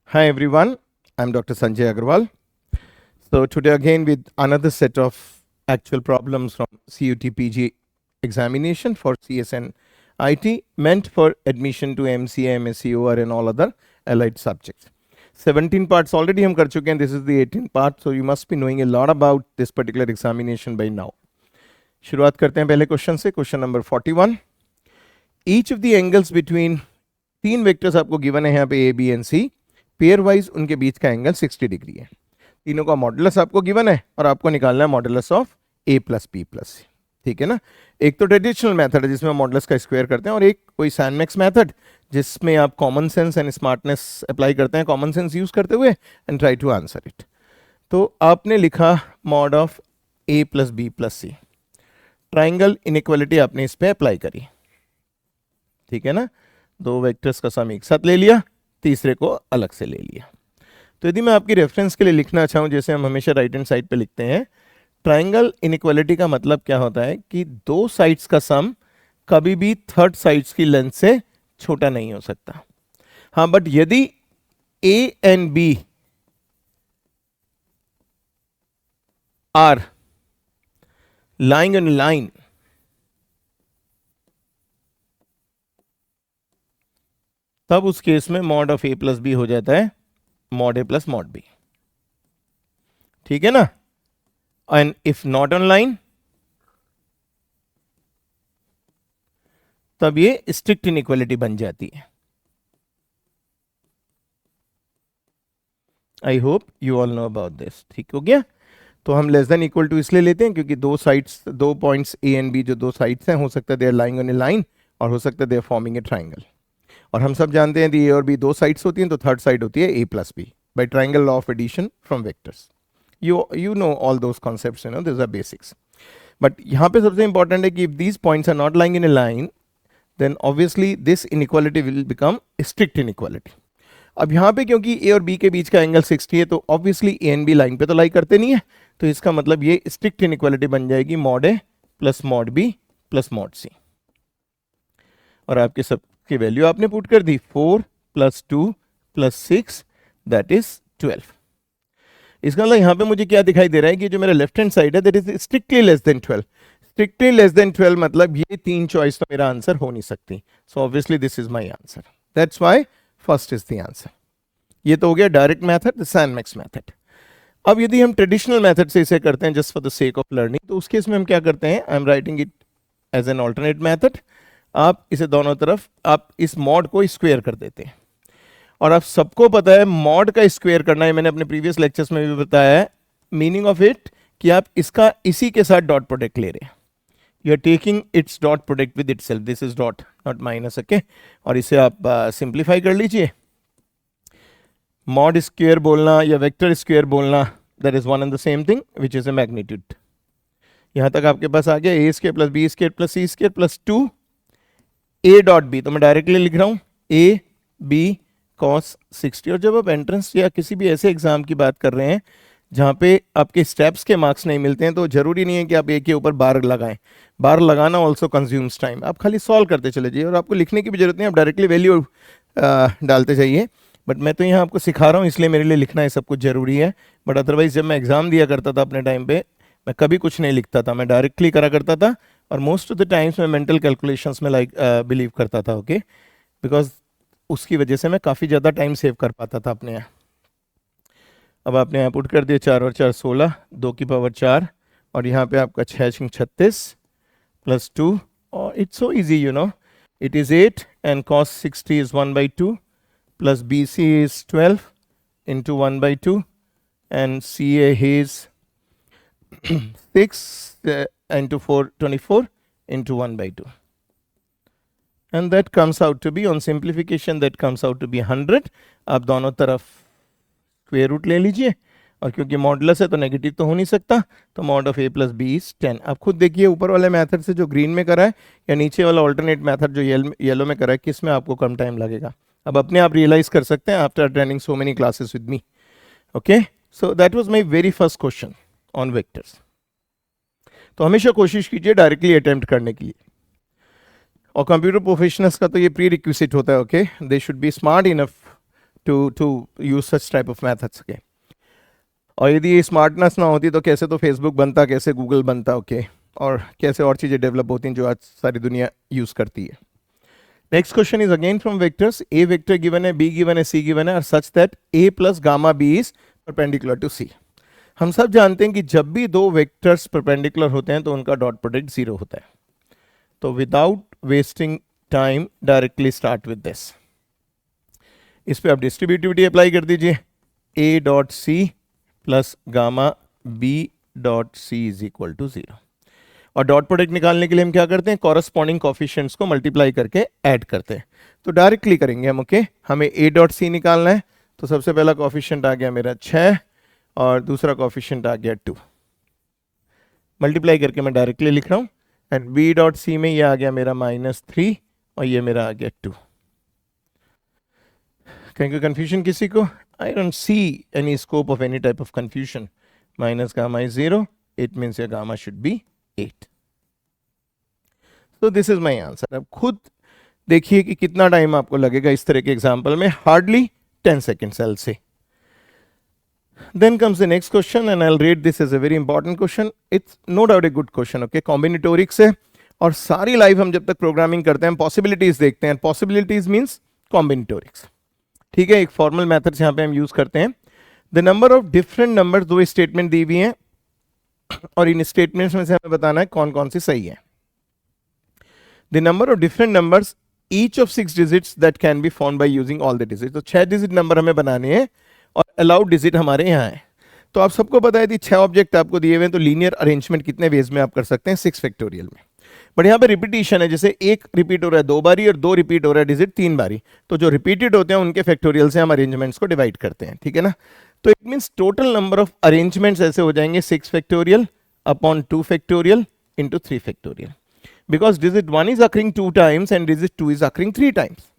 Hi everyone, I'm Dr. Sanjay Agarwal. So today again with another set of actual problems from CUT PG examination for CSN IT meant for admission to MCA, MSc, OR and all other allied subjects. 17 parts already हम कर चुके हैं. This is the 18th part, so you must be knowing a lot about this particular examination by now. शुरुआत करते हैं पहले question से. Question number 41. Each of the angles between तीन वेक्टर्स आपको गिवन है यहाँ पे A, B and C. Pair wise उनके बीच का एंगल 60 डिग्री है. तीनों का मॉडुलस आपको गिवन है और आपको निकालना है modulus of A plus B plus C. ठीक है ना. एक तो ट्रेडिशनल मेथड है जिसमें मॉडुलस का स्क्वायर करते हैं और एक कोई सैनमैक्स मेथड जिसमें आप common sense and smartness apply करते हैं, कॉमन सेंस यूज करते हुए and try to answer it. तो आपने लिखा mod of A plus B plus C. Triangle inequality आपने इस पे अप्लाई करी. ठीक है ना. दो वेक्टर्स का सम एक साथ ले लिया, तीसरे को अलग से ले लिया. तो यदि मैं आपकी रेफरेंस के लिए लिखना चाहूँ, जैसे हम हमेशा राइट हैंड साइड पे लिखते हैं, ट्राइंगल इनइक्वालिटी का मतलब क्या होता है कि दो साइड्स का सम कभी भी थर्ड साइड्स की लेंथ से छोटा नहीं हो सकता. हाँ, बट यदि A and B are lying on a line, तब उस केस में mod of A plus B हो जाता है mod A plus mod B. ठीक है ना. And if not on line, तब ये स्ट्रिक्ट इनइक्वालिटी बन जाती है. I hope you all know about this. ठीक हो गया. तो हम लेस देन इक्वल टू इसलिए लेते हैं क्योंकि दो पॉइंट्स A एंड B जो दो साइड्स हैं, हो सकता है they are lying on a line और हो सकता है they are forming a triangle. और हम सब जानते हैं A और B दो साइड्स होती हैं, तो थर्ड साइड होती है A plus B by triangle law of addition from vectors. you know all those concepts, these are basics. But यहाँ पे सबसे important है कि if these points are not lying in a line, then obviously this inequality will become strict inequality. अब यहाँ पे क्योंकि A और B के बीच का एंगल 60 है, तो obviously A and B line पे तो लाई करते नहीं है, तो इसका मतलब ये स्ट्रिक्ट इनइक्वालिटी बन जाएगी mod A plus mod B plus mod C. और आपके सबकी वैल्यू आपने पुट कर दी. 4 प्लस 2 प्लस 6 दैट इज 12. इसका मतलब यहाँ पे मुझे क्या दिखाई दे रहा है कि जो मेरा लेफ्ट हैंड साइड है that is strictly less than 12. Strictly less than 12 मतलब ये तीन चॉइस तो मेरा आंसर हो नहीं सकती. So obviously this is my answer. That's why first is the answer. ये तो हो गया direct method, the sanmax method. अब यदि हम ट्रेडिशनल मेथड से इसे करते हैं just for the sake of learning, तो उस केस में हम क्या करते हैं, I am writing it as an alternate method. आप इसे दोनों तरफ आप इस मॉड को स्क्वायर कर देते हैं. और आप सबको पता है मॉड का स्क्वायर करना है, मैंने अपने प्रीवियस लेक्चर्स में भी बताया है. मीनिंग ऑफ इट कि आप इसका इसी के साथ डॉट प्रोडक्ट ले रहे हैं. You are taking its dot product with itself. This is dot not minus. Okay. और इसे आप सिंप्लीफाई कर लीजिए. मॉड स्क्वायर बोलना या वेक्टर स्क्वायर बोलना, that is one and the same thing which is a magnitude. यहां तक आपके पास आ गया A square plus B square plus C square plus 2 A dot B. तो मैं डायरेक्टली लिख रहा हूं A B cos 60. और जब आप एंट्रेंस या किसी भी ऐसे एग्जाम की बात कर रहे हैं जहां पे आपके स्टेप्स के मार्क्स नहीं मिलते हैं, तो जरूरी नहीं है कि आप A के ऊपर बार लगाएं. बार लगाना ऑल्सो कंज्यूम्स टाइम. आप खाली सॉल्व करते चले जाइए और आपको लिखने की भी जरूरत नहीं, आप डायरेक्टली वैल्यू डालते जाइए. बट मैं तो यहाँ आपको सिखा रहा हूँ, इसलिए मेरे लिए लिखना ये सब कुछ जरूरी है. बट अदरवाइज जब मैं एग्जाम दिया करता था अपने टाइम पे, मैं कभी कुछ नहीं लिखता था, मैं डायरेक्टली करा करता था. और मोस्ट ऑफ द टाइम्स मैं मेंटल कैलकुलेशंस में बिलीव करता था. ओके. बिकॉज उसकी वजह से मैं काफ़ी ज़्यादा टाइम सेव कर पाता था अपने यहाँ. अब आपने यहाँ पुट कर दिया 4 और 4 16, 2 की पावर 4 और यहाँ पे आपका 6 36 प्लस 2. और it's so easy, it is 8 and cos 60 is 1/2 plus BC is 12 into 1/2 and CA is 6 into 4 24 into 1/2. And that comes out to be, on simplification, that comes out to be 100. आप दोनों तरफ square root ले लीजिए. और क्योंकि modulus है तो negative तो हो नहीं सकता, तो mod of A plus B is 10. आप खुद देखिए ऊपर वाले मेथड से जो ग्रीन में करा है या नीचे वाला ऑल्टरनेट मेथड जो येलो में करा है, किस में आपको कम टाइम लगेगा. अब अपने आप रियलाइज कर सकते हैं after attending so many classes with me. Okay. So that was my very first question on vectors. तो हमेशा कोशिश कीजिए डायरेक्टली अटेम्प्ट करने के लिए. और कंप्यूटर प्रोफेशनल्स का तो ये प्री रिक्विजिट होता है. Okay. They should be smart enough to use such type of methods के। और यदि ये स्मार्टनेस ना होती तो कैसे तो फेसबुक बनता, कैसे गूगल बनता, ओके, और कैसे और चीज़ें डेवलप होती हैं जो आज सारी दुनिया यूज़ करती है। Next question is again from vectors. A vector given है, बी गिवन है, सी गिवन है, और such that A plus gamma B is perpendicular to C. हम सब जानते हैं कि जब भी दो वेक्टर्स परपेंडिकुलर होते हैं तो उनका डॉट प्रोडक्ट जीरो होता है। तो without wasting time directly start with this. इस पे आप डिस्ट्रीब्यूटिविटी अप्लाई कर दीजिए, a dot c plus gamma b dot c is equal to zero. और डॉट प्रोडक्ट निकालने के लिए हम क्या करते हैं, कॉरस्पॉन्डिंग कोफिशिएंट्स को मल्टीप्लाई करके ऐड करते हैं। तो डायरेक्टली करेंगे हम, ओके। हमें ए डॉट सी निकालना है, तो सबसे पहला कोफिशिएंट आ गया मेरा 6 और दूसरा कोफिशिएंट आ गया 2। मल्टीप्लाई करके मैं डायरेक्टली लिख रहा हूँ। एंड बी डॉट सी में ये आ गया मेरा -3 और ये मेरा आ गया 2। कहीं कोई कंफ्यूजन किसी को? I don't see any scope of any type of confusion. Minus gamma is 0. It means your gamma should be 8. So this is my answer. अब खुद देखिए कि कितना टाइम आपको लगेगा इस तरह के एग्जाम्पल में। Hardly 10 seconds I'll say. Then comes the next question and I'll rate this as a very important question. It's no doubt a good question. Okay, combinatorics है और सारी लाइफ हम जब तक प्रोग्रामिंग करते हैं पॉसिबिलिटीज देखते हैं। पॉसिबिलिटीज मीन्स कॉम्बिनेटोरिक्स, ठीक है। एक फॉर्मल मेथड्स यहाँ पे हम यूज करते हैं। The number of different numbers, दो स्टेटमेंट दी हुई हैं और इन स्टेटमेंट्स में से हमें बताना है कौन कौन सी सही है। The number of different numbers each of 6 digits that can be found by using all the digit. तो 6 डिजिट नंबर हमें बनाने हैं और अलाउड डिजिट हमारे यहाँ है। तो आप सबको पता है कि 6 ऑब्जेक्ट आपको दिए हुए हैं, तो लीनियर अरेंजमेंट कितने वेज में आप कर सकते हैं, 6 फैक्टोरियल में। बट यहाँ पे रिपीटिशन है, जैसे एक रिपीट हो रहा है 2 बारी और 2 रिपीट हो रहा है डिजिट 3 बारी, तो जो रिपीटेड होते हैं उनके फैक्टोरियल से हम अरेंजमेंट्स को डिवाइड करते हैं, ठीक है ना। तो it means total number of arrangements ऐसे हो जाएंगे 6 factorial upon 2 factorial into 3 factorial, because digit 1 is occurring 2 times and digit 2 is occurring 3 times,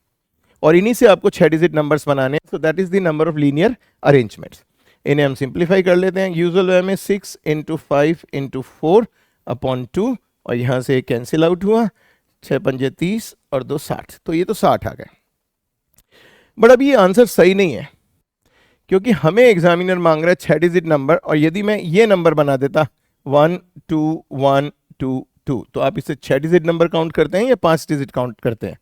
और इन्हीं से आपको 6 डिजिट नंबर्स बनाने हैं। So that is the number of linear arrangements. इन्हें हम सिंप्लीफाई कर लेते हैं। यूजुअल वे में 6 इंटू 5 इंटू 4 अपॉन 2, और यहाँ से कैंसिल आउट हुआ, 6 पंजे 30 और 2 60, तो ये तो 60 आ गए। बट अभी ये आंसर सही नहीं है, क्योंकि हमें एग्जामिनर मांग रहा है 6 डिजिट नंबर, और यदि मैं ये नंबर बना देता 1 2 1 2 2, तो आप इसे 6 डिजिट नंबर काउंट करते हैं या 5 डिजिट काउंट करते हैं?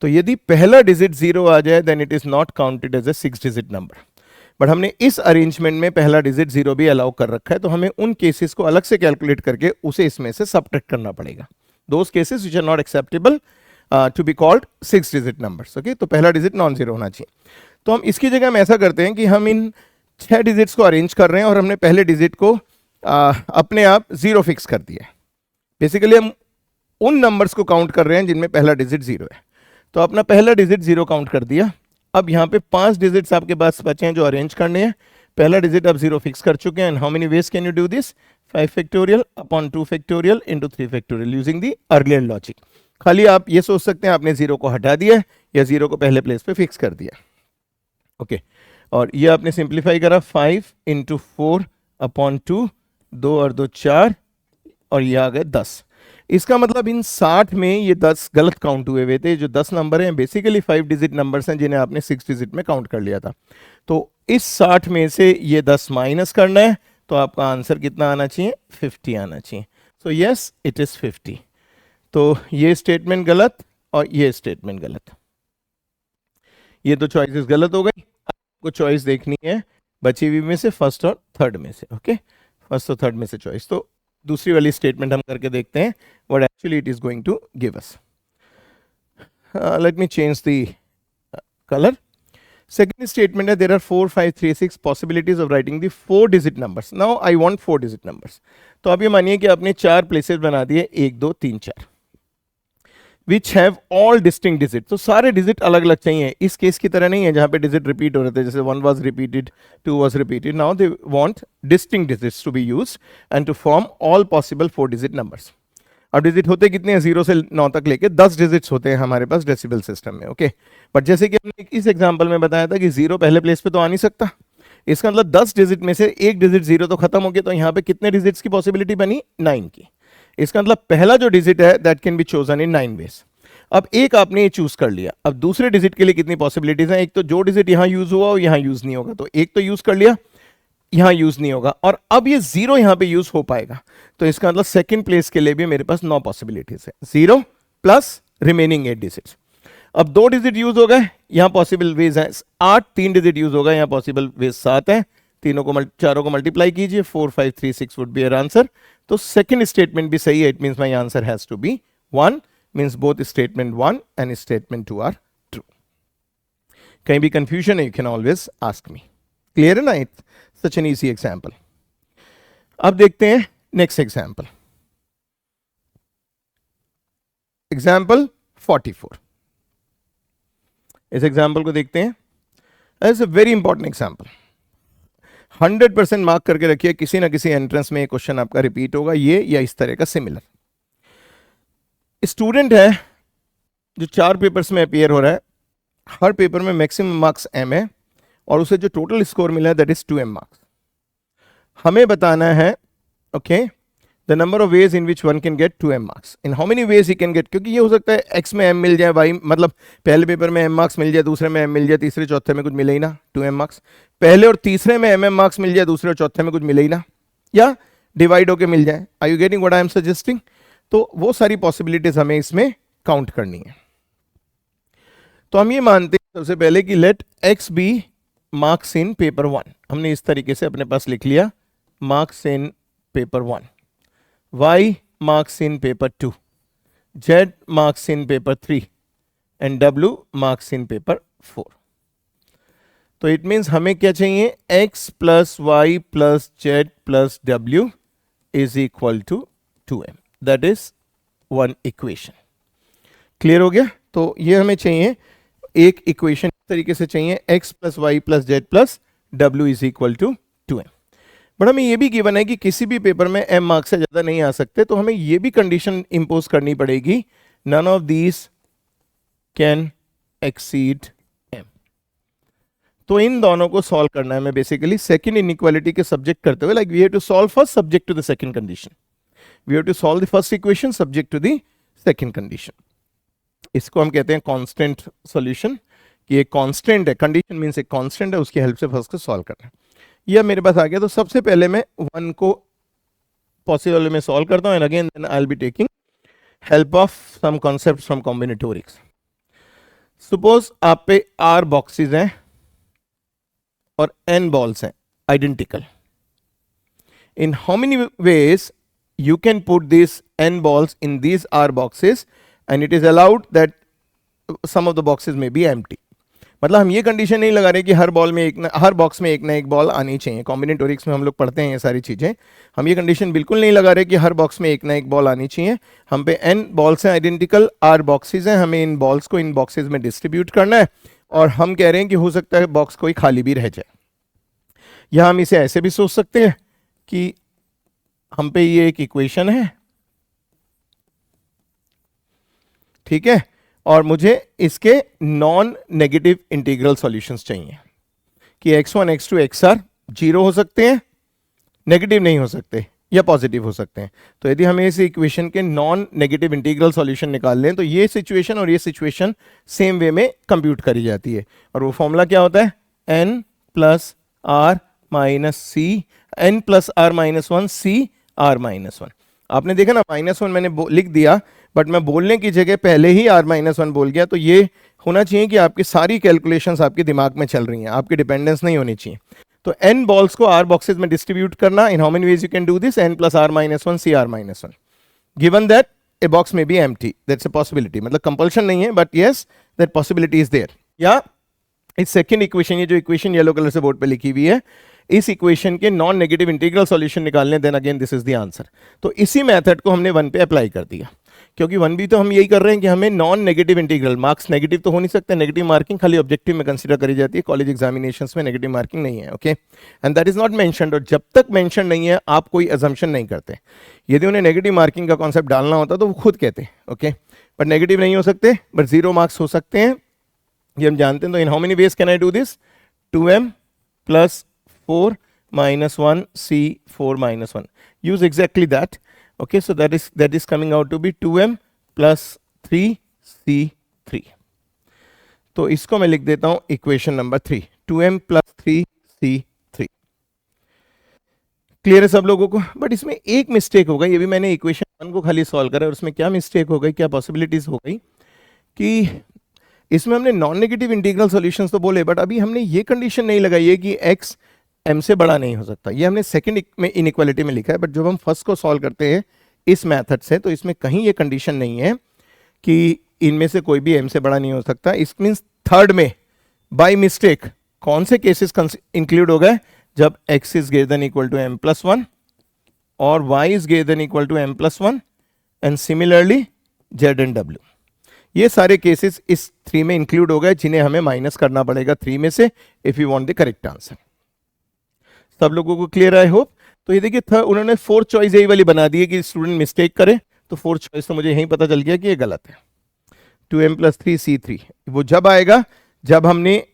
तो यदि पहला डिजिट 0 आ जाए then it is not counted as a 6 digit number. But हमने इस अरेंजमेंट में पहला डिजिट 0 भी अलाउ कर रखा है, तो हमें उन केसेस को अलग से कैलकुलेट करके उसे इसमें से सबट्रैक्ट करना पड़ेगा। Those cases which are not acceptable to be called 6 digit numbers, okay. तो पहला डिजिट नॉन जीरो होना चाहिए। तो हम इसकी जगह हम ऐसा करते हैं कि हम इन 6 डिजिट्स को अरेंज कर रहे हैं और हमने पहले डिजिट को अपने आप 0 फिक्स कर दिया है। बेसिकली हम उन नंबर्स को काउंट कर रहे हैं जिनमें पहला डिजिट 0 है। तो अपना पहला डिजिट 0 काउंट कर दिया। अब यहाँ पे 5 डिजिट्स आपके पास बचे हैं जो अरेंज करने हैं। पहला डिजिट आप 0 फिक्स कर चुके हैं। How many veg can you do this? 5 factorial upon 2 factorial into 3 factorial using the earlier logic. खाली आप ये सोच सकते हैं आपने 0 को हटा दिया या 0 को पहले प्लेस पे फिक्स कर दिया, ओके। और ये आपने सिंप्लीफाई करा 5 इंटू 4 अपॉन 2, 2 और 2 4, और ये आ गए 10। इसका मतलब इन 60 में ये 10 गलत काउंट हुए थे। जो 10 नंबर हैं बेसिकली 5 डिजिट नंबर्स हैं जिन्हें आपने 6 डिजिट में काउंट कर लिया था। तो इस 60 में से ये 10 माइनस करना है, तो आपका आंसर कितना आना चाहिए? 50 आना चाहिए। So yes it is 50। तो ये स्टेटमेंट गलत और ये स्टेटमेंट गलत, ये तो चॉइसेस गलत हो गई। आपको चॉइस देखनी है बची हुई में से फर्स्ट और थर्ड में से, ओके। फर्स्ट और थर्ड में से चॉइस। तो दूसरी वाली स्टेटमेंट हम करके देखते हैं what actually it is going to give us. Let me change the colour. Second statement है there are 4 5 3 6 possibilities of writing the 4 digit numbers. Now I want 4 digit numbers. तो आप ये मानिए कि आपने 4 प्लेसेस बना दिए, 1 2 3 4, which have all distinct digit. तो सारे डिजिट अलग अलग चाहिए। इस केस की तरह नहीं है जहां पे डिजिट रिपीट हो रहे थे, जैसे 1 was repeated, 2 was repeated. Now they want distinct digits to be used and to form all possible 4 digit numbers. अब डिजिट होते कितने हैं? 0 से 9 तक लेके 10 डिजिट्स होते हैं हमारे पास डेसिबल सिस्टम में, ओके। बट जैसे कि हमने इस एग्जांपल में बताया था कि 0 पहले प्लेस पे तो आ नहीं सकता। इसका मतलब 10 डिजिट में से एक डिजिट 0 तो खत्म हो गया, तो यहाँ पे कितने डिजिट्स की पॉसिबिलिटी बनी? 9 की। इसका मतलब पहला जो डिजिट है that can be chosen in 9 ways. अब एक आपने ये चूज कर लिया, अब दूसरे डिजिट के लिए कितनी पॉसिबिलिटीज हैं? एक तो जो डिजिट यहां यूज हुआ हो यहां यूज नहीं होगा, तो एक तो यूज कर लिया, यहां यूज नहीं होगा, और अब ये 0 यहां पे यूज हो पाएगा, तो इसका मतलब सेकंड प्लेस के लिए भी मेरे पास 9 पॉसिबिलिटीज है, 0 प्लस रिमेनिंग 8 डिजिट्स। अब 2 डिजिट यूज हो गए, यहां पॉसिबल वेज है 8, 3 डिजिट यूज हो गए, यहां पॉसिबल वेज 7 है, चारों को मल्टीप्लाई कीजिए, 4 5 3 6 वुड बी योर आंसर। तो सेकंड स्टेटमेंट भी सही है, it means my answer has to be 1, means both statement 1 and statement 2 are true. कहीं भी कंफ्यूजन है, you can always ask me. Clear है ना? It's such an easy example. अब देखते हैं नेक्स्ट एग्जाम्पल, एग्जाम्पल 44। इस एग्जाम्पल को देखते हैं, it's a very important example, 100% mark करके रखिए, किसी ना किसी एंट्रेंस में ये क्वेश्चन आपका रिपीट होगा, ये या इस तरह का सिमिलर। स्टूडेंट है जो 4 पेपर्स में अपियर हो रहा है, हर पेपर में मैक्सिमम मार्क्स m है और उसे जो टोटल स्कोर मिला है दैट इज 2m मार्क्स। हमें बताना है okay the number of ways in which one can get 2m marks, in how many veg he can get, क्योंकि ये हो सकता है x में m मिल जाए, y मतलब पहले पेपर में m मार्क्स मिल जाए, दूसरे में m मिल जाए, तीसरे चौथे में कुछ मिले ही ना 2m मार्क्स, पहले और तीसरे में mm मार्क्स मिल जाए, दूसरे और चौथे में कुछ मिले ही ना, या डिवाइड होके मिल जाए। Are you getting what I am suggesting? तो वो सारी पॉसिबिलिटीज हमें इसमें काउंट करनी है। तो हम ये मानते हैं सबसे पहले कि let x be marks in paper 1, हमने इस तरीके से अपने पास लिख लिया marks in paper 1, y marks in paper 2, z marks in paper 3 and w marks in paper 4। तो इट मीन्स हमें क्या चाहिए, x plus y plus z plus डब्ल्यू is equal to 2m, that is one equation. Clear हो गया? तो ये हमें चाहिए एक इक्वेशन इस तरीके से चाहिए, x plus y plus z plus डब्ल्यू is equal to 2m। But हमें ये भी गिवन है कि किसी भी पेपर में m मार्क्स से ज्यादा नहीं आ सकते, तो हमें ये भी कंडीशन इंपोज करनी पड़ेगी, none of these can exceed m। तो इन दोनों को सॉल्व करना है हमें बेसिकली सेकंड इनइक्वालिटी के सब्जेक्ट करते हुए, like we have to solve first subject to the second condition, we have to solve the first equation subject to the second condition. इसको हम कहते हैं कांस्टेंट सॉल्यूशन, कि एक कांस्टेंट है, कंडीशन मींस एक कांस्टेंट है, उसकी हेल्प से फर्स्ट को सॉल्व करना है। यह मेरे पास आ गया, तो सबसे पहले मैं 1 को पॉसिबल में सॉल्व करता हूं, and again then I will be taking help of some concepts from combinatorics. Suppose आप पे r बॉक्सेस हैं और n बॉल्स हैं identical, in how many ways you can put these n balls in these r boxes and it is allowed that some of the boxes may be empty। मतलब हम ये condition नहीं लगा रहे कि हर बॉक्स में एक ना एक बॉल आनी चाहिए, कॉम्बिनेटोरिक्स में हम लोग पढ़ते हैं ये सारी चीजें, हम ये कंडीशन बिल्कुल नहीं लगा रहे कि हर बॉक्स में एक ना एक बॉल आनी चाहिए। हम पे n बॉल्स हैं आइडेंटिकल, r बॉक्सेस हैं, हमें इन बॉल्स को इन बॉक्सेस में डिस्ट्रीब्यूट करना है, और हम कह रहे हैं कि हो सकता है बॉक्स कोई खाली भी रह जाए। या हम इसे ऐसे भी सोच सकते हैं कि हम पे ये एक इक्वेशन है, ठीक है, और मुझे इसके नॉन नेगेटिव इंटीग्रल सॉल्यूशंस चाहिए, कि x1 x2 xr 0 हो सकते हैं, नेगेटिव नहीं हो सकते, या पॉजिटिव हो सकते हैं। तो यदि हमें इस इक्वेशन के नॉन नेगेटिव इंटीग्रल सॉल्यूशन निकाल लें, तो ये सिचुएशन और ये सिचुएशन सेम वे में कंप्यूट करी जाती है, और वो फॉर्मूला क्या होता है, n plus r minus c, n plus r minus 1 c r minus 1। आपने देखा ना, -1 मैंने लिख दिया, बट मैं बोलने की जगह पहले ही r माइनस 1 बोल गया। तो ये होना चाहिए कि आपकी सारी कैलकुलेशंस आपके दिमाग में चल रही हैं, आपकी डिपेंडेंस नहीं होनी चाहिए। तो n बॉल्स को r बॉक्सेस में डिस्ट्रीब्यूट करना, in how many ways you can do this, n plus r minus 1 C r minus 1, given that a box में be empty, that's a possibility, मतलब कंपल्शन नहीं है, but yes that possibility is there. या इस second equation, ये जो equation yellow colour से board पे लिखी हुई है, इस इक्वेशन के नॉन नेगेटिव इंटीग्रल सॉल्यूशन निकालने, then again this is the answer. तो इसी मेथड को हमने 1 पे अप्लाई कर दिया, क्योंकि 1 भी तो हम यही कर रहे हैं कि हमें non negative integral, marks negative तो हो नहीं सकते, नेगेटिव मार्किंग खाली ऑब्जेक्टिव में कंसीडर करी जाती है, कॉलेज एग्जामिनेशंस में नेगेटिव मार्किंग नहीं है, okay, and that is not mentioned. और जब तक मेंशन नहीं है आप कोई अजम्पशन नहीं करते। यदि उन्हें नेगेटिव मार्किंग का कॉन्सेप्ट डालना होता तो वो खुद कहते, ओके, बट नेगेटिव नहीं हो सकते, बट 0 मार्क्स हो सकते हैं, ये हम जानते हैं। तो इन how many veg can I do this, 2m plus 4 minus 1 c 4 minus 1, use exactly that, okay, so that is coming out to be 2m plus 3 C3। तो इसको मैं लिख देता हूं equation number 3, 2m plus 3C3। Clear है सब लोगों को? बट इसमें एक मिस्टेक हो गई, ये भी मैंने इक्वेशन 1 को खाली सॉल्व करा और उसमें क्या मिस्टेक हो गई, क्या पॉसिबिलिटीज हो गई कि इसमें हमने नॉन नेगेटिव इंटीग्रल सॉल्यूशंस तो बोले, बट अभी हमने ये कंडीशन नहीं लगाई है कि x m से बड़ा नहीं हो सकता। ये हमने सेकंड में इनइक्वालिटी में लिखा है, बट जब हम फर्स्ट को सॉल्व करते हैं इस मेथड से तो इसमें कहीं ये कंडीशन नहीं है कि इनमें से कोई भी m से बड़ा नहीं हो सकता। इस मीन्स थर्ड में बाय मिस्टेक कौन से केसेस इंक्लूड हो गए, जब x is greater than equal to m plus 1 और y is greater than equal to m plus 1 and similarly z and w। ये सारे केसेस इस 3 में इंक्लूड हो गए जिन्हें हमें माइनस करना पड़ेगा 3 में से if you want the correct answer. सब लोगों को क्लियर आई होप? तो ये देखिए उन्होंने फोर्थ चॉइस यही वाली बना दी है कि स्टूडेंट मिस्टेक करे, तो फोर्थ चॉइस तो मुझे यही पता चल गया कि ये गलत है। 2m प्लस 3C3 वो जब आएगा जब हमने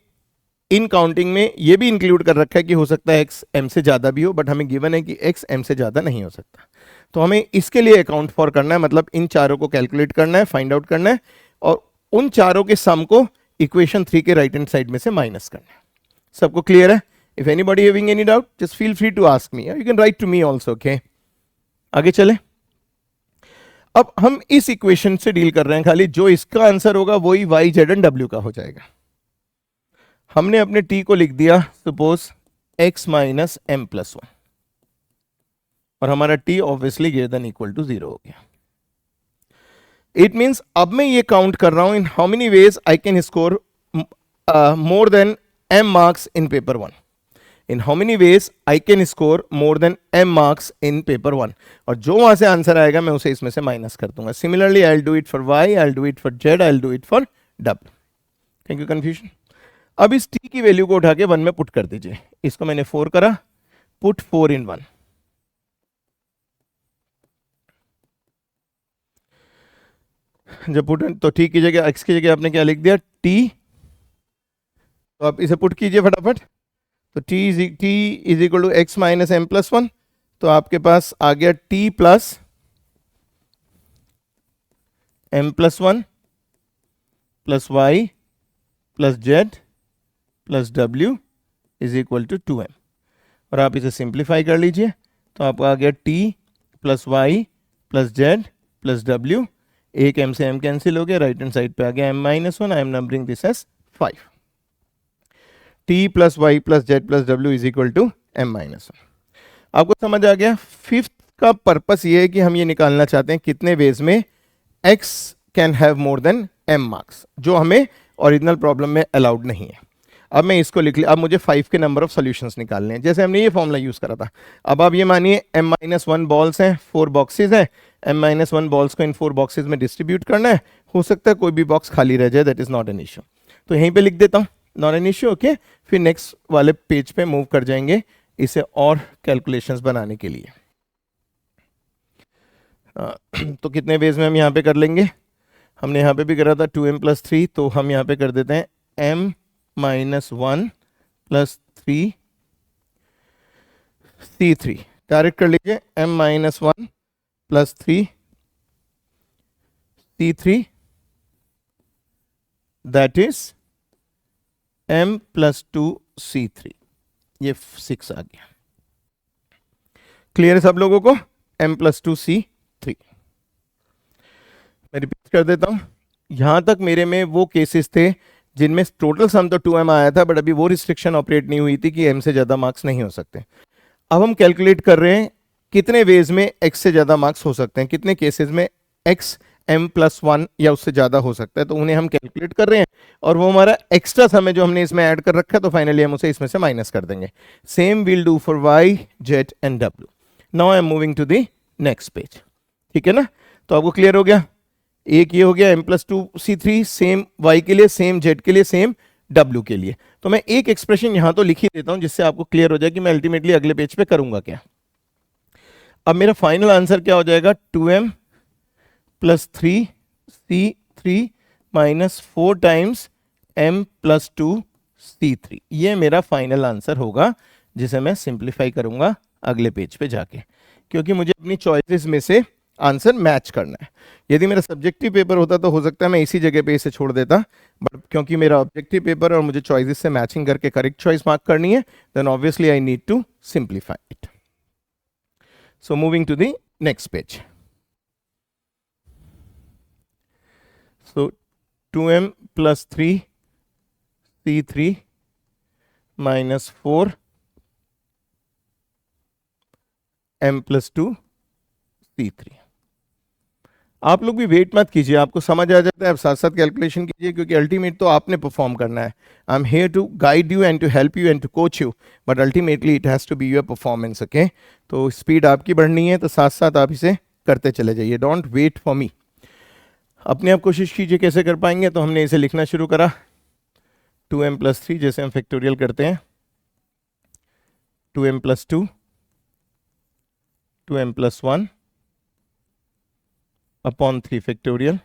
इन काउंटिंग में ये भी इंक्लूड कर रखा है कि हो सकता है x m से ज्यादा भी हो, बट हमें गिवन है कि x m से ज्यादा नहीं हो सकता। तो हमें इसके लिए अकाउंट फॉर करना है, मतलब इन चारों को कैलकुलेट करना है, फाइंड आउट करना है और उन चारों के सम को इक्वेशन 3 के राइट हैंड साइड में से माइनस करना है। सबको क्लियर है? If anybody having any doubt just feel free to ask me, you can write to me also. Okay, आगे चले। अब हम इस इक्वेशन से डील कर रहे हैं, खाली जो इसका आंसर होगा वही y z एंड w का हो जाएगा। हमने अपने t को लिख दिया suppose x minus m plus 1 और हमारा t obviously greater than equal to 0 हो गया। इट मीन्स अब मैं ये काउंट कर रहा हूं इन how many ways I can score more than m marks in paper 1। In how many ways I can score more than m marks in paper 1, और जो वहां से आंसर आएगा मैं उसे इसमें से माइनस कर दूंगा। Similarly I will do it for y, I will do it for z, I will do it for w। Thank you confusion. अब इस t की वैल्यू को उठा के 1 में पुट कर दीजिए। इसको मैंने 4 करा, पुट 4 इन 1। जब पुट तो t की जगह x की जगह आपने क्या लिख दिया t, तो आप इसे पुट कीजिए फटाफट। तो t is equal to x minus m plus 1, तो आपके पास आ गया t plus m plus 1 plus y plus z plus w is equal to 2m, और आप इसे सिंप्लीफाई कर लीजिए तो आपका आ गया t plus y plus z plus w। एक m से m कैंसिल हो गया, राइट हैंड साइड पे आ गया m minus 1। I am numbering this as 5। t plus y plus z plus डब्ल्यू is equal to m minus 1। आपको समझ आ गया? फिफ्थ का पर्पस ये है कि हम ये निकालना चाहते हैं कितने वेज में x can have more than m marks, जो हमें ओरिजिनल प्रॉब्लम में अलाउड नहीं है। अब मैं इसको लिख लिया। अब मुझे 5 के नंबर ऑफ सॉल्यूशंस निकालने हैं, जैसे हमने ये फॉर्मूला यूज करा था। अब आप ये मानिए m माइनस 1 बॉल्स हैं, 4 बॉक्सेस हैं, m माइनस 1 बॉल्स को इन 4 बॉक्सेस में डिस्ट्रीब्यूट करना है। हो सकता है कोई भी बॉक्स खाली रह जाए, that is not an issue. तो यहीं पे लिख देता हूँ, नॉट एन इश्यू। ओके, फिर नेक्स्ट वाले पेज पे मूव कर जाएंगे इसे और कैलकुलेशंस बनाने के लिए। तो कितने वेज में हम यहाँ पे कर लेंगे? हमने यहाँ पे भी करा था 2m प्लस 3, तो हम यहाँ पे कर देते हैं m minus 1 plus 3c3। Direct कर लीजिए m minus 1 plus 3c3, that is m plus 2c3। ये 6 आ गया। क्लियर है सब लोगों को? m plus 2c3। मैं रिपीट कर देता हूं, यहां तक मेरे में वो केसेस थे जिनमें टोटल सम तो 2m आया था, बट अभी वो रिस्ट्रिक्शन ऑपरेट नहीं हुई थी कि m से ज्यादा मार्क्स नहीं हो सकते। अब हम कैलकुलेट कर रहे हैं कितने वेज में x से ज्यादा मार्क्स हो सकते हैं, कितने केसेस में x m प्लस 1 या उससे ज्यादा हो सकता है, तो उन्हें हम कैलकुलेट कर रहे हैं। और वो हमारा एक्स्ट्रा सम है जो हमने इसमें ऐड कर रखा है, तो फाइनली हम उसे इसमें से माइनस कर देंगे। Same will do for y, z and w। Now I am moving to the next page. ठीक है ना? तो आपको क्लियर हो गया? एक ये हो गया m plus 2c3, same y के लिए, सेम z के लिए, सेम w के लिए। तो मैं एक एक्सप्रेशन यहां तो लिख ही देता हूं जिससे आपको क्लियर हो जाए कि मैं अल्टीमेटली अगले पेज पे करूंगा क्या। अब मेरा फाइनल आंसर क्या हो जाएगा? 2m plus 3c3 minus 4 times m plus 2c3। ये मेरा फाइनल आंसर होगा जिसे मैं सिंप्लीफाई करूंगा अगले पेज पे जाके, क्योंकि मुझे अपनी चॉइसेस में से आंसर मैच करना है। यदि मेरा सब्जेक्टिव पेपर होता तो हो सकता है मैं इसी जगह पे इसे छोड़ देता, बट क्योंकि मेरा ऑब्जेक्टिव पेपर और मुझे चॉइसेस से मैचिंग करके करेक्ट चॉइस मार्क करनी है, then obviously I need to simplify it. So moving to the next page. So 2m plus 3 C3 minus 4 m plus 2 C3। आप लोग भी वेट मत कीजिए, आपको समझ आ जाता है, आप साथ साथ कैलकुलेशन कीजिए, क्योंकि अल्टीमेट तो आपने परफॉर्म करना है। I am here to guide you and to help you and to coach you, but ultimately it has to be your performance. Okay, तो स्पीड आपकी बढ़नी है, तो साथ साथ आप इसे करते चले जाइए, डोंट वेट फॉर मी। अपने आप कोशिश कीजिए कैसे कर पाएंगे। तो हमने इसे लिखना शुरू करा 2m plus 3, जैसे हम फैक्टोरियल करते हैं, 2m plus 2, 2m plus 1 upon 3 factorial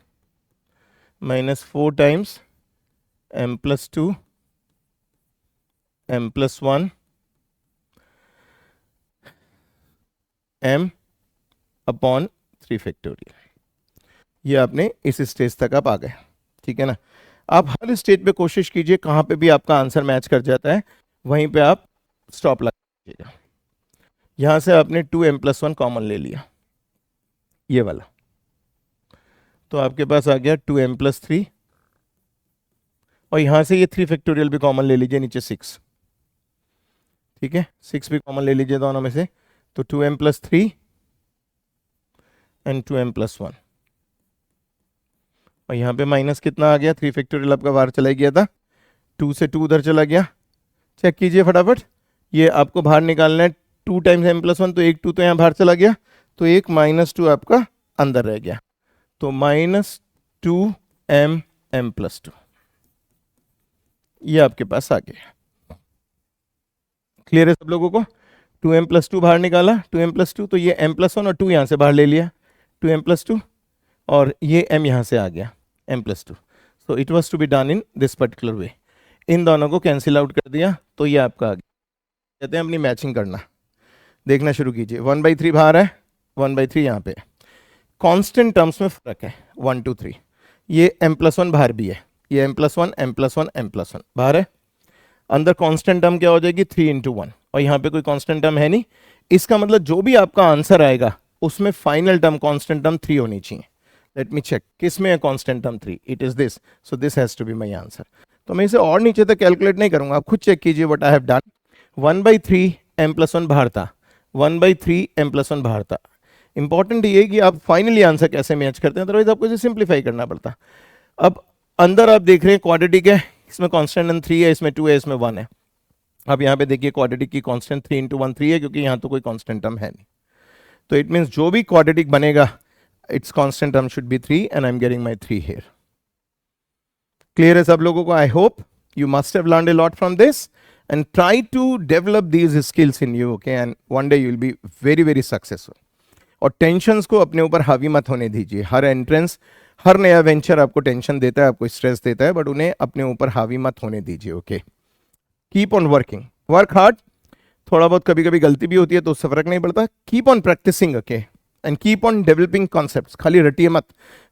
minus 4 times m plus 2 m plus 1 m upon 3 factorial। ये आपने इस स्टेज तक आप आ गए, ठीक है ना। आप हर स्टेज पे कोशिश कीजिए कहाँ पे भी आपका आंसर मैच कर जाता है वहीं पे आप स्टॉप लगा दीजिएगा। यहाँ से आपने 2m plus 1 कॉमन ले लिया, ये वाला, तो आपके पास आ गया 2m plus 3, और यहाँ से ये 3 फैक्टोरियल भी कॉमन ले लीजिए, नीचे 6, ठीक है, 6 भी कॉमन ले लीजिए दोनों में से, तो 2m plus 3 and 2m plus 1, और यहाँ पे माइनस कितना आ गया, 3 फैक्टोरियल आपका बाहर चला गया था, 2 से 2 उधर चला गया। चेक कीजिए फटाफट, ये आपको बाहर निकालना है 2 टाइम्स m plus 1, तो एक 2 तो यहाँ बाहर चला गया, तो एक -2 आपका अंदर रह गया, तो -2m m plus 2, ये आपके पास आ गया। क्लियर है सब लोगों को। 2m plus 2 बाहर निकाला, 2m plus 2, तो ये m plus 1 और 2 यहाँ से बाहर ले लिया, 2m plus 2, और ये m यहाँ से आ गया, m plus 2। So it was to be done in this particular way. इन दोनों को कैंसिल आउट कर दिया, तो ये आपका आ गया। कहते हैं अपनी मैचिंग करना। देखना शुरू कीजिए, 1/3 बाहर है, 1/3 यहाँ पे। कांस्टेंट टर्म्स में फर्क है, 1 2 3। ये m plus 1 बाहर भी है, ये m plus 1 m plus 1 m plus 1 बाहर है। अंदर कांस्टेंट टर्म क्या हो जाएगी, 3 into 1, और यहाँ पे कोई कांस्टेंट टर्म है नहीं। इसका मतलब जो भी आपका आंसर आएगा उसमें फाइनल टर्म कांस्टेंट टर्म 3 होनी चाहिए। लेट मी चेक, किस में है constant term 3, it is this, so this has to be my answer. तो मैं इसे और नीचे तक कैलकुलेट नहीं करूंगा, आप खुद चेक कीजिए what I have done. 1/3 m plus 1 बाहर था, 1/3 m plus 1 बाहर था। इंपॉर्टेंट ये कि आप फाइनली आंसर कैसे मैच करते हैं, अदरवाइज आपको इसे सिंप्लीफाई करना पड़ता। अब अंदर आप देख रहे हैं क्वाड्रेटिक है, इसमें कांस्टेंट टर्म 3 है, इसमें 2 है, इसमें 1 है। अब यहाँ पे देखिए क्वाड्रेटिक की कांस्टेंट 3 into 1 3 है, क्योंकि यहाँ तो कोई कांस्टेंट टर्म है नहीं। तो इट मीन्स जो भी क्वाड्रेटिक बनेगा its constant term should be 3, and I'm getting my 3 here. Clear है सब लोगों को? I hope you must have learned a lot from this, and try to develop these skills in you, okay, and one day you'll be very very successful. और tensions को अपने ऊपर हावी मत होने दीजिए। हर एंट्रेंस, हर नया वेंचर आपको टेंशन देता है, आपको स्ट्रेस देता है, बट उन्हें अपने ऊपर हावी मत होने दीजिए। Okay, keep on working, work hard. थोड़ा बहुत कभी कभी गलती भी होती है तो उससे फर्क नहीं पड़ता। Keep on practicing, okay, and keep on developing concepts. खाली रटिए मत।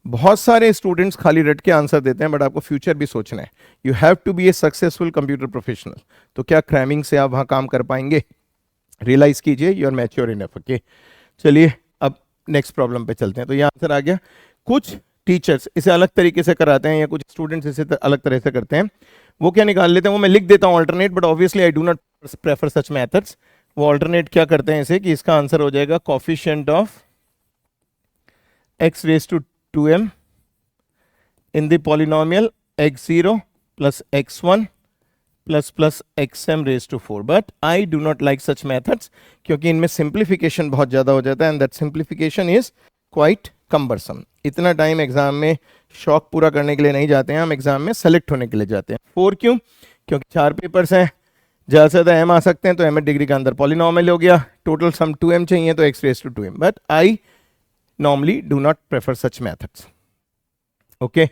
बहुत सारे स्टूडेंट्स खाली रट के आंसर देते हैं, बट आपको फ्यूचर भी सोचना है। You have to be a successful computer professional. तो क्या क्रैमिंग से आप वहाँ काम कर पाएंगे? रियलाइज कीजिए, you are mature enough. Okay, चलिए अब नेक्स्ट प्रॉब्लम पे चलते हैं। तो ये आंसर आ गया। कुछ टीचर्स इसे अलग तरीके से कराते हैं, या कुछ स्टूडेंट्स इसे अलग तरह से करते हैं। वो क्या निकाल लेते हैं, वो मैं लिख देता हूँ alternate, but obviously I do not prefer such methods. वो ऑल्टरनेट क्या करते हैं इसे, कि इसका आंसर हो जाएगा coefficient of x raised to 2m in the polynomial x0 plus x1 plus xm raised to 4. But I do not like such methods, क्योंकि इनमें सिंप्लीफिकेशन बहुत ज़्यादा हो जाता है, and that simplification is quite cumbersome. इतना टाइम एग्जाम में शौक पूरा करने के लिए नहीं जाते हैं, हम एग्जाम में सेलेक्ट होने के लिए जाते हैं। 4 क्यों? क्योंकि 4 पेपर्स हैं, ज़्यादा से ज़्यादा m आ सकते हैं, तो m डिग्री का अंदर पॉलिनॉमियल हो गया, टोटल सम 2m चाहिए, तो x raised to 2m. But I normally do not prefer such methods. Okay,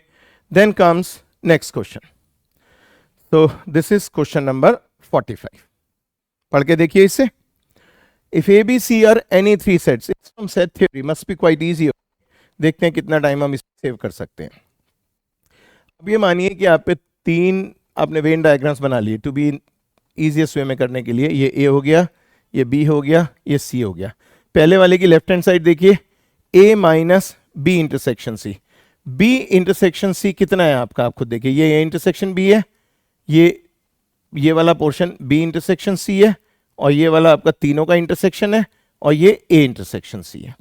then comes next question. So this is question number 45. पढ़ के देखिए इसे। If A, B, C are any three sets, it's from set theory, must be quite easy. देखते हैं कितना time हम इसमें save कर सकते हैं। अब ये मानिए कि आप पे 3 आपने वेन डायग्राम्स बना लिए टू बी ईजीएस्ट वे में करने के लिए। ये ए हो गया, ये बी हो गया, ये सी हो गया। पहले वाले की लेफ्ट हैंड साइड देखिए, A minus B intersection C. B intersection C कितना है आपका, आप खुद देखिए, ये इंटरसेक्शन बी है, ये वाला पोर्शन बी इंटरसेक्शन सी है, और ये वाला आपका तीनों का इंटरसेक्शन है, और ये ए इंटरसेक्शन सी है।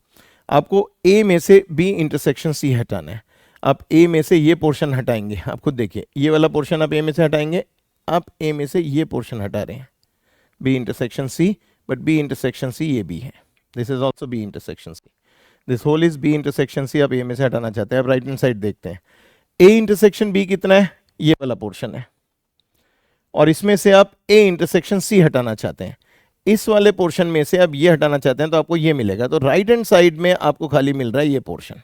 आपको ए में से बी इंटरसेक्शन सी हटाना है। आप ए में से ये पोर्शन हटाएंगे, आप खुद देखिए, ये वाला पोर्शन आप ए में से हटाएंगे, आप ए में से ये पोर्शन हटा रहे हैं, B intersection C, but B intersection C ये बी है, this is also B intersection C, this whole is B intersection C. आप ए में से हटाना चाहते हैं। अब राइट हैंड साइड देखते हैं, ए इंटरसेक्शन बी कितना है, ये वाला पोर्शन है, और इसमें से आप ए इंटरसेक्शन सी हटाना चाहते हैं, इस वाले पोर्शन में से आप ये हटाना चाहते हैं, तो आपको ये मिलेगा। तो राइट हैंड साइड में आपको खाली मिल रहा है ये पोर्शन,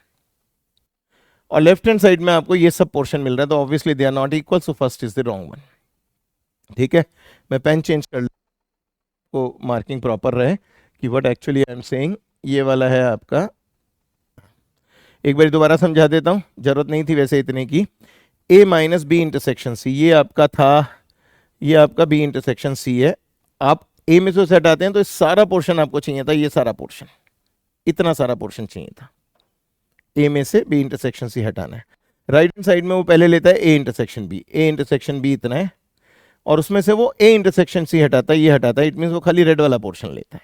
और लेफ्ट हैंड साइड में आपको ये सब पोर्शन मिल रहा है, तो obviously they are not equal, so first is the wrong one. ठीक है, मैं पेन चेंज कर को मार्किंग प्रॉपर रहे कि what actually I am saying. ये वाला है आपका, एक बार दोबारा समझा देता हूं, जरूरत नहीं थी वैसे इतने की। ए माइनस बी इंटरसेक्शन सी, ये आपका था, ये आपका बी इंटरसेक्शन सी है। आप ए में से उसे हटाते हैं तो इस सारा पोर्शन आपको चाहिए था, ये सारा पोर्शन, इतना सारा पोर्शन चाहिए था। ए में से बी इंटरसेक्शन सी हटाना है। राइट हैंड साइड में वो पहले लेता है A intersection B, A intersection B इतना है, और उसमें से वो ए इंटरसेक्शन सी हटाता है, ये हटाता है, इट मींस वो खाली रेड वाला पोर्शन लेता है।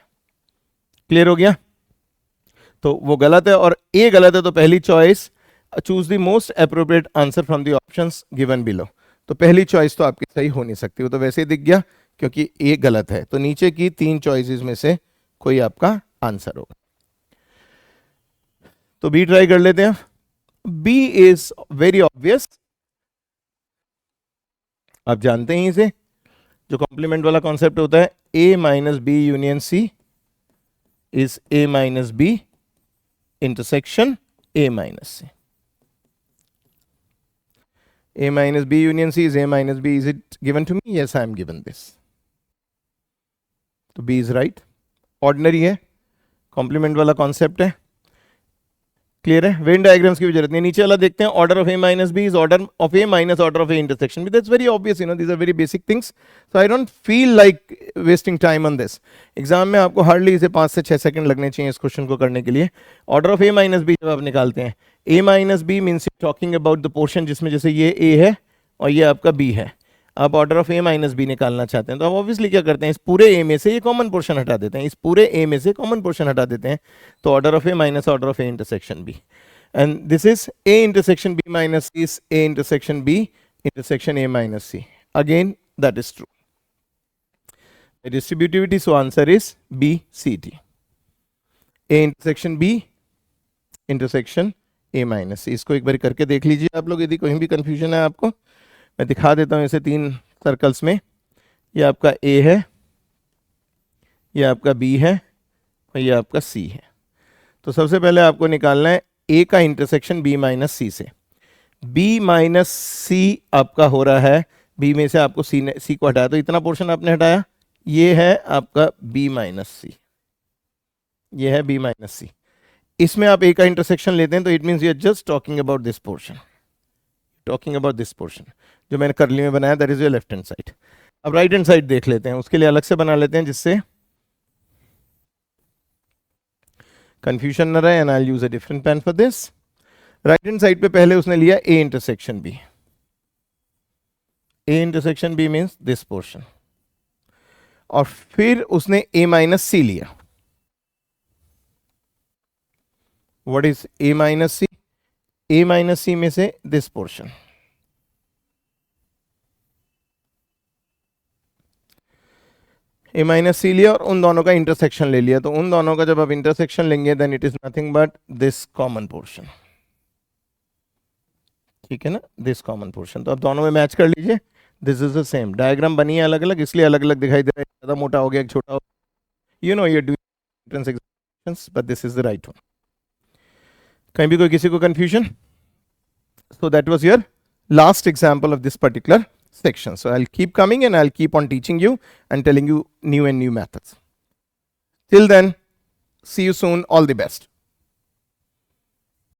क्लियर हो गया? तो वो गलत है और ए गलत है, तो पहली choice, choose the most appropriate answer from the options given below. तो पहली चॉइस तो आपकी सही हो नहीं सकती, वो तो वैसे ही दिख गया क्योंकि ए गलत है। तो नीचे की 3 चॉइसेस में से कोई आपका आंसर होगा। तो बी ट्राई कर लेते हैं। बी इज वेरी ऑब्वियस, आप जानते हैं इसे, जो कॉम्प्लीमेंट वाला कॉन्सेप्ट होता है, A minus B union C is A minus B intersection A minus C. A minus B union C is A minus B. Is it given to me? Yes, I am given this. तो B is right. Ordinary है, complement वाला concept है, clear है। Venn diagrams की भी जरूरत नहीं। नीचे वाला देखते हैं, order of A minus B is order of A minus order of A intersection B. That's very obvious, you know, these are very basic things. So I don't feel like wasting time on this. Exam में आपको hardly इसे 5 से 6 second लगने चाहिए इस question को करने के लिए। Order of A minus B जब आप निकालते हैं, A minus B means talking about the portion जिसमें जैसे ये A है और ये आपका B है। आप order of A minus B निकालना चाहते हैं, तो आप ऑब्वियसली क्या करते हैं, इस पूरे A में से ये कॉमन पोर्शन हटा देते हैं, इस पूरे A में से कॉमन पोर्शन हटा देते हैं। तो order of A minus order of A intersection B, and this is A intersection B minus C is A intersection B intersection A minus C. Again, that is true. The distributivity, so answer is B, C, D. A intersection B intersection A minus C. इसको एक बार करके देख लीजिए आप लोग, यदि कहीं भी कंफ्यूजन है आपको। मैं दिखा देता हूँ इसे 3 सर्कल्स में। ये आपका A है, ये आपका B है, और ये आपका C है। तो सबसे पहले आपको निकालना है A का इंटरसेक्शन B माइनस C से। B माइनस C आपका हो रहा है, B में से आपको C को हटाया, तो इतना पोर्शन आपने हटाया, ये है आपका B माइनस C, ये है B माइनस C। इसमें आप A का इंटरसेक्शन लेते हैं, तो it means you are just talking about this portion, talking about this portion जो मैंने कर्ली में बनाया, that is your left hand side. अब राइट हैंड साइड देख लेते हैं, उसके लिए अलग से बना लेते हैं जिससे कंफ्यूजन न रहे, and I will use a different pen for this. Right hand side पे पहले उसने लिया A intersection B, A intersection B means this portion, और फिर उसने A माइनस C लिया। What is A minus C? A minus C में से this portion, A minus C लिया और उन दोनों का इंटरसेक्शन ले लिया। तो उन दोनों का जब आप इंटरसेक्शन लेंगे, then it is nothing but this common portion, ठीक है ना, दिस कॉमन पोर्शन। तो आप दोनों में मैच कर लीजिए, this is the same. Diagram बनी है अलग अलग, इसलिए अलग अलग दिखाई दे रहा है, ज्यादा मोटा हो गया, एक छोटा हो गया, you know you are doing entrance examinations, but this is the right one. कहीं भी कोई किसी को confusion? So that was your last example of this particular section. So I'll keep coming and I'll keep on teaching you and telling you new and new methods. Till then, see you soon. All the best.